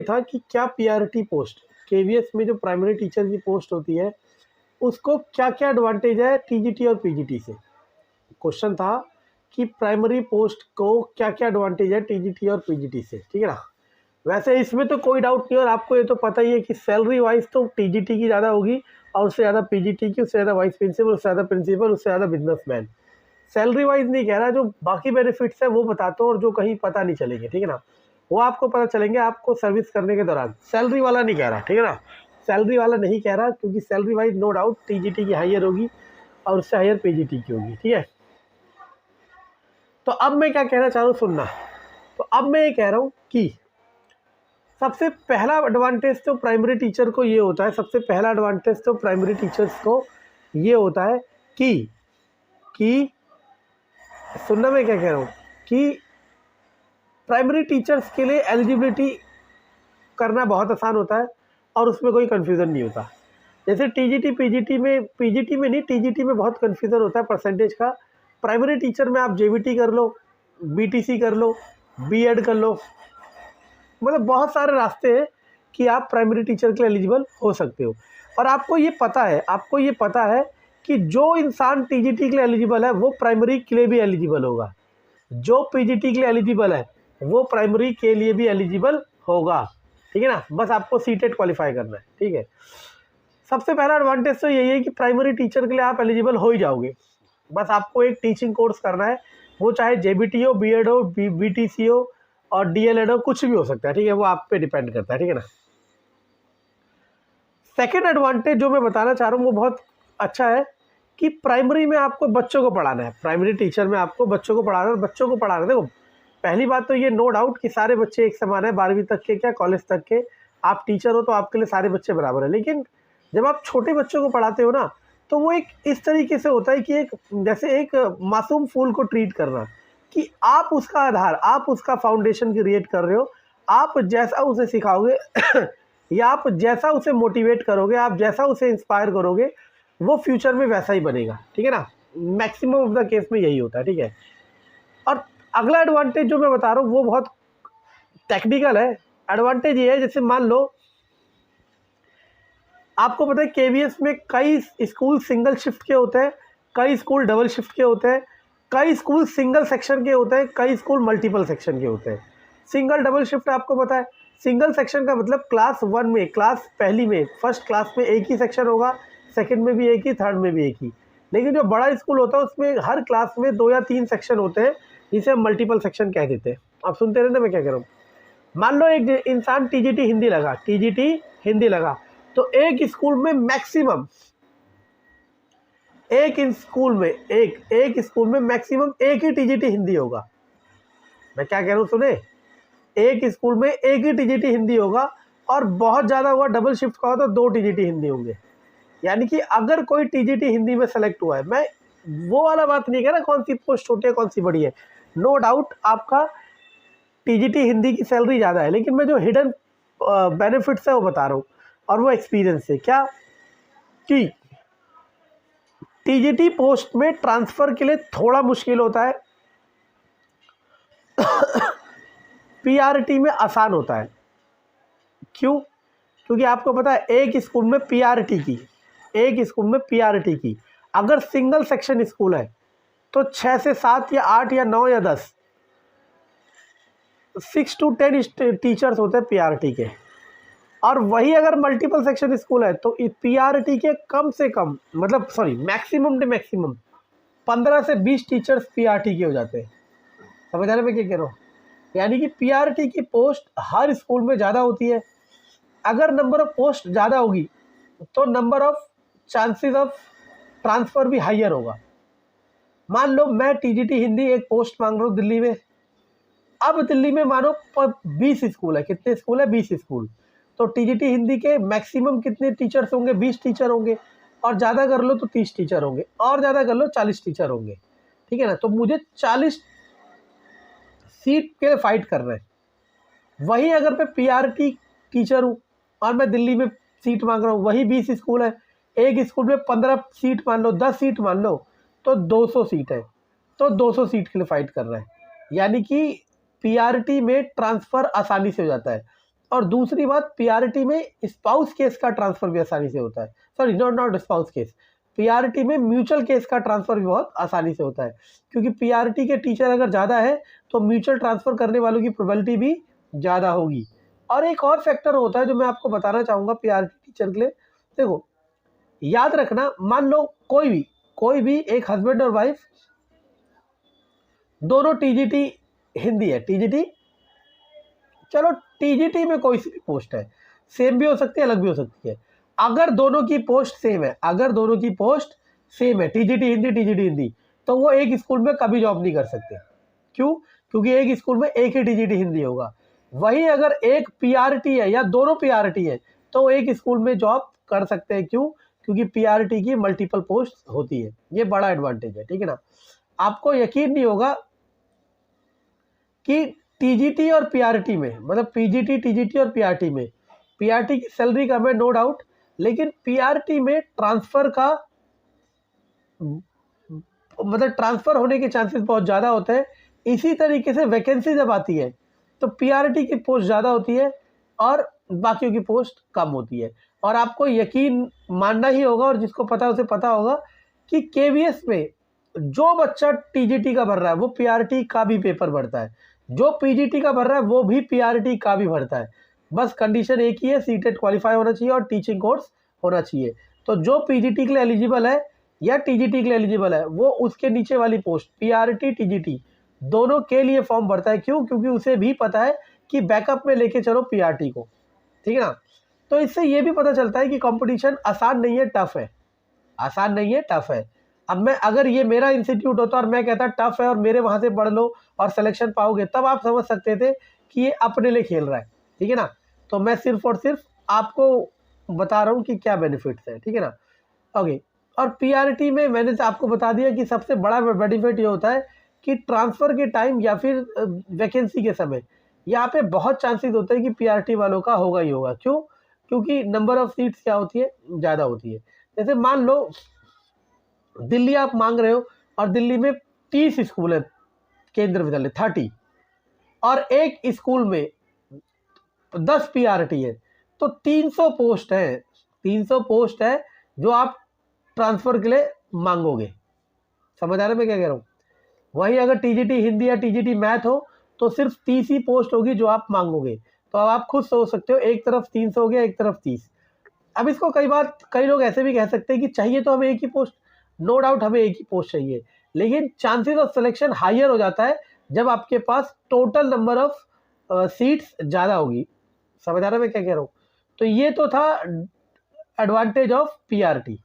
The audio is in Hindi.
था कि क्या पीआरटी पोस्ट केवीएस में जो प्राइमरी टीचर की पोस्ट होती है उसको क्या क्या एडवांटेज है टीजीटी और पीजीटी से। क्वेश्चन था कि प्राइमरी पोस्ट को क्या क्या एडवांटेज है टीजीटी और पीजीटी से, ठीक है ना। वैसे इसमें तो कोई डाउट नहीं, और आपको ये तो पता ही है कि सैलरी वाइज तो टीजीटी की ज़्यादा होगी और उससे ज़्यादा पीजीटी की, उससे ज़्यादा वाइस प्रिंसिपल, उससे ज़्यादा प्रिंसिपल, उससे ज़्यादा बिजनेसमैन। सैलरी वाइज नहीं कह रहा, जो बाकी बेनिफिट्स है वो बताता हूँ और जो कहीं पता नहीं चलेंगे, ठीक है ना, वो आपको पता चलेंगे आपको सर्विस करने के दौरान। सैलरी वाला नहीं कह रहा, ठीक है ना, सैलरी वाला नहीं कह रहा, क्योंकि salary wise no doubt TGT की हायर होगी और उससे हायर पीजीटी की होगी, ठीक है। तो अब मैं क्या कहना चाह रहा हूँ सुनना। तो अब मैं ये कह रहा हूँ कि सबसे पहला एडवांटेज तो प्राइमरी टीचर को ये होता है, सबसे पहला एडवांटेज तो प्राइमरी टीचर्स को ये होता है कि सुनना मैं क्या कह रहा हूँ, कि प्राइमरी टीचर्स के लिए एलिजिबिलिटी करना बहुत आसान होता है और उसमें कोई कन्फ्यूज़न नहीं होता। जैसे पीजीटी में नहीं, टीजीटी में बहुत कन्फ्यूज़न होता है परसेंटेज का। प्राइमरी टीचर में आप जेबीटी कर लो, बीटीसी कर लो, बीएड कर लो, मतलब बहुत सारे रास्ते हैं कि आप प्राइमरी टीचर के लिए एलिजिबल हो सकते हो। और आपको ये पता है कि जो इंसान टीजीटी के लिए एलिजिबल है वो प्राइमरी के लिए भी एलिजिबल होगा, जो पीजीटी के लिए एलिजिबल है वो प्राइमरी के लिए भी एलिजिबल होगा, ठीक है ना। बस आपको सीटेट क्वालिफाई करना है, ठीक है। सबसे पहला एडवांटेज तो यही है कि प्राइमरी टीचर के लिए आप एलिजिबल हो ही जाओगे। बस आपको एक टीचिंग कोर्स करना है, वो चाहे जेबीटी हो, बीएड हो, बीटीसी हो और डीएलएड हो, कुछ भी हो सकता है, ठीक है, वो आप पे डिपेंड करता है, ठीक है ना। सेकेंड एडवांटेज जो मैं बताना चाह रहा हूँ वो बहुत अच्छा है कि प्राइमरी में आपको बच्चों को पढ़ाना है, प्राइमरी टीचर में आपको बच्चों को पढ़ाना है। देखो पहली बात तो ये नो डाउट कि सारे बच्चे एक समान है, 12वीं तक के क्या कॉलेज तक के आप टीचर हो तो आपके लिए सारे बच्चे बराबर है। लेकिन जब आप छोटे बच्चों को पढ़ाते हो ना तो वो एक इस तरीके से होता है कि एक जैसे एक मासूम फूल को ट्रीट करना, कि आप उसका आधार, आप उसका फाउंडेशन क्रिएट कर रहे हो, आप जैसा उसे सिखाओगे या आप जैसा उसे मोटिवेट करोगे, आप जैसा उसे इंस्पायर करोगे वो फ्यूचर में वैसा ही बनेगा, ठीक है ना। मैक्सिमम ऑफ द केस में यही होता है, ठीक है। और अगला एडवांटेज जो मैं बता रहा हूँ वो बहुत टेक्निकल है। एडवांटेज ये है, जैसे मान लो आपको पता है केवीएस में कई स्कूल सिंगल शिफ्ट के होते हैं, कई स्कूल डबल शिफ्ट के होते हैं, कई स्कूल सिंगल सेक्शन के होते हैं, कई स्कूल मल्टीपल सेक्शन के होते हैं। सिंगल डबल शिफ्ट आपको पता है, सिंगल सेक्शन का मतलब क्लास 1 में, क्लास पहली में, फर्स्ट क्लास में एक ही सेक्शन होगा, सेकंड में भी एक ही, थर्ड में भी एक ही। लेकिन जो बड़ा स्कूल होता है उसमें हर क्लास में 2 या 3 सेक्शन होते हैं, जिसे हम मल्टीपल सेक्शन कह देते हैं। आप सुनते रहना मैं क्या कह रहा हूँ। मान लो एक इंसान टीजीटी हिंदी लगा तो एक स्कूल में मैक्सिमम एक स्कूल में मैक्सिमम एक ही टीजीटी हिंदी होगा। मैं क्या कह रहा हूँ सुने, एक स्कूल में एक ही टीजीटी हिंदी होगा और बहुत ज़्यादा हुआ डबल शिफ्ट का हो तो 2 टीजीटी हिंदी होंगे। यानी कि अगर कोई टीजीटी हिंदी में सेलेक्ट हुआ है, मैं वो वाला बात नहीं कह रहा कौन सी पोस्ट छोटी है कौन सी बड़ी है, नो डाउट आपका टीजीटी हिंदी की सैलरी ज़्यादा है, लेकिन मैं जो हिडन बेनिफिट्स है वो बता रहा हूँ और वो एक्सपीरियंस है। क्या कि टीजीटी पोस्ट में ट्रांसफ़र के लिए थोड़ा मुश्किल होता है, पीआरटी में आसान होता है। क्यों? क्योंकि आपको पता है एक स्कूल में पीआरटी की अगर सिंगल सेक्शन स्कूल है तो 6 से 7 या 8 या 9 या 10 6 to 10 टीचर्स होते हैं पीआरटी के। और वही अगर मल्टीपल सेक्शन स्कूल है तो पीआरटी के कम से कम मैक्सिमम टू मैक्सिमम 15 से 20 टीचर्स पीआरटी के हो जाते हैं। समझ आ रहे मैं क्या कह रहा हूँ। यानी कि पीआरटी की पोस्ट हर स्कूल में ज़्यादा होती है। अगर नंबर ऑफ पोस्ट ज़्यादा होगी तो number of chances of transfer भी हायर होगा। मान लो मैं टीजीटी हिंदी एक पोस्ट मांग रहा हूँ दिल्ली में। अब दिल्ली में मानो 20 स्कूल है, कितने स्कूल है 20 स्कूल, तो टीजीटी हिंदी के मैक्सिमम कितने टीचर्स होंगे 20 टीचर होंगे, और ज़्यादा कर लो तो 30 टीचर होंगे, और ज़्यादा कर लो 40 टीचर होंगे, ठीक है ना। तो मुझे 40 सीट के लिए फाइट करना है। वही अगर मैं पीआरटी टीचर हूँ और मैं दिल्ली में सीट मांग रहा हूँ, वही 20 स्कूल है, एक स्कूल में 15 सीट मान लो, 10 सीट मान लो, तो 200 सीट है, तो 200 सीट के लिए फाइट करना है। यानी कि पीआरटी में ट्रांसफ़र आसानी से हो जाता है। और दूसरी बात, पीआरटी में स्पाउस केस का ट्रांसफर भी आसानी से होता है, sorry not spouse case, PRT में म्यूचुअल केस का ट्रांसफर भी बहुत आसानी से होता है, क्योंकि पीआरटी के टीचर अगर ज़्यादा है तो म्यूचुअल ट्रांसफ़र करने वालों की प्रोबेबिलिटी भी ज़्यादा होगी। और एक और फैक्टर होता है जो मैं आपको बताना चाहूँगा पीआरटी टीचर के लिए। देखो, याद रखना, मान लो कोई भी एक हस्बैंड और वाइफ दोनों टीजीटी हिंदी है, टीजीटी, चलो टीजीटी में कोई सी भी पोस्ट है, सेम भी हो सकती है, अलग भी हो सकती है। अगर दोनों की पोस्ट सेम है, टीजीटी हिंदी, तो वो एक स्कूल में कभी जॉब नहीं कर सकते। क्यों? क्योंकि एक स्कूल में एक ही टीजीटी हिंदी होगा। वहीं अगर एक पीआरटी है या दोनों पीआरटी है तो एक स्कूल में जॉब कर सकते हैं। क्यों? क्योंकि पीआरटी की मल्टीपल पोस्ट होती है। ये बड़ा एडवांटेज है, ठीक है ना। आपको यकीन नहीं होगा कि टीजीटी और पीआरटी में, मतलब पीजीटी, टीजीटी और पीआरटी में, पीआरटी की सैलरी कम है नो डाउट, लेकिन पीआरटी में ट्रांसफर का मतलब ट्रांसफर होने के चांसेस बहुत ज़्यादा होते हैं। इसी तरीके से वैकेंसी जब आती है तो पीआरटी की पोस्ट ज़्यादा होती है और बाकियों की पोस्ट कम होती है। और आपको यकीन मानना ही होगा, और जिसको पता है उसे पता होगा कि केवीएस में जो बच्चा टीजीटी का भर रहा है वो पीआरटी का भी पेपर भरता है, जो पीजीटी का भर रहा है वो भी पीआरटी का भी भरता है। बस कंडीशन एक ही है, सीटेट क्वालिफाई होना चाहिए और टीचिंग कोर्स होना चाहिए। तो जो पीजीटी के लिए एलिजिबल है या टीजीटी के लिए एलिजिबल है वो उसके नीचे वाली पोस्ट पीआरटी टीजीटी दोनों के लिए फॉर्म भरता है। क्यों? क्योंकि उसे भी पता है कि बैकअप में लेके चलो पीआरटी को, ठीक है ना। तो इससे ये भी पता चलता है कि कंपटीशन आसान नहीं है, टफ है, आसान नहीं है, टफ है। अब मैं, अगर ये मेरा इंस्टीट्यूट होता और मैं कहता टफ है और मेरे वहाँ से पढ़ लो और सिलेक्शन पाओगे, तब आप समझ सकते थे कि ये अपने लिए खेल रहा है, ठीक है ना। तो मैं सिर्फ और सिर्फ आपको बता रहा हूँ कि क्या बेनिफिट्स है, ठीक है ना। ओके, और पीआरटी में मैंने आपको बता दिया कि सबसे बड़ा बेनिफिट ये होता है कि ट्रांसफ़र के टाइम या फिर वैकेंसी के समय यहाँ पे बहुत चांसेस होते हैं कि पीआरटी वालों का होगा ही होगा। क्यों? क्योंकि नंबर ऑफ़ सीट्स क्या होती है, ज़्यादा होती है। जैसे मान लो दिल्ली आप मांग रहे हो और दिल्ली में 30 स्कूल है, केंद्र विद्यालय 30, और एक स्कूल में 10 पीआरटी है, तो 300 पोस्ट है, 300 पोस्ट है जो आप ट्रांसफ़र के लिए मांगोगे। समझ आ रहा है मैं क्या कह रहा हूँ? वहीं अगर टीजीटी हिंदी या टीजीटी मैथ हो तो सिर्फ 30 ही पोस्ट होगी जो आप मांगोगे। तो अब आप खुद सोच सकते हो, एक तरफ 300 हो गया, एक तरफ 30। अब इसको कई लोग ऐसे भी कह सकते हैं कि चाहिए तो हमें एक ही पोस्ट, नो डाउट हमें एक ही पोस्ट चाहिए, लेकिन चांसेस ऑफ सिलेक्शन हायर हो जाता है जब आपके पास टोटल नंबर ऑफ सीट्स ज़्यादा होगी। समझ आ रहा है मैं क्या कह रहा हूँ? तो ये तो था एडवांटेज ऑफ पीआरटी।